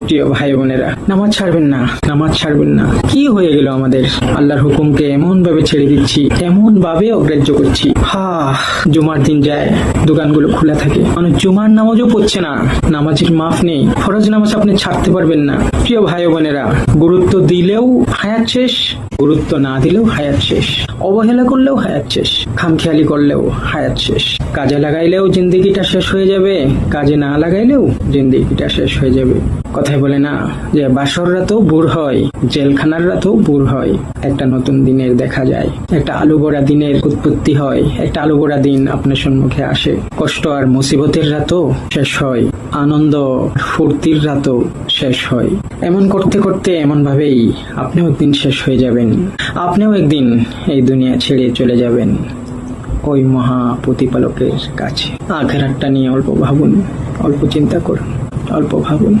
প্রিয় ভাই বোনেরা, নামাজ ছাড়বেন না, নামাজ ছাড়বেন না। কি হয়ে গেল আমাদের? আল্লাহর হুকুমকে এমন ভাবে ছেড়ে দিচ্ছি, এমন ভাবে অগ্রাহ্য করছি। জুমার দিন যায়, দোকানগুলো খোলা থাকে, মানুষ জুমার নামাজও পড়ছে না। নামাজের মাফ নেই। ফরজ নামাজ আপনি ছাড়তে পারবেন না। প্রিয় ভাই বোনেরা, গুরুত্ব দিলেও হায়াত শেষ, গুরুত্ব না দিলেও হায়াত শেষ, অবহেলা করলেও হায়াত শেষ, খামখেয়ালি করলেও হায়াত শেষ। কাজে লাগাইলেও জিন্দেগিটা শেষ হয়ে যাবে, কাজে না লাগাইলেও জিন্দেগিটা শেষ হয়ে যাবে। কথায় বলে না যে বাসর রাতেও ভোর হয়, জেলখানার রাতেও ভোর হয়। একটা নতুন দিনের দেখা যায়, একটা আলু ভরা দিনের উৎপত্তি হয়, একটা আলু ভরা দিন আপনার সম্মুখে আসে। কষ্ট আর মুসিবতের রাতও শেষ হয়, আনন্দ ফুর্তির রাতও শেষ হয়। এমন করতে করতে এমন ভাবেই আপনিও একদিন শেষ হয়ে যাবেন। আপনিও একদিন এই দুনিয়া ছেড়ে চলে যাবেন ওই মহা প্রতিপালকের কাছে। আখেরাতটা নিয়ে অল্প ভাবুন, অল্প চিন্তা করুন, অল্প ভাবুন।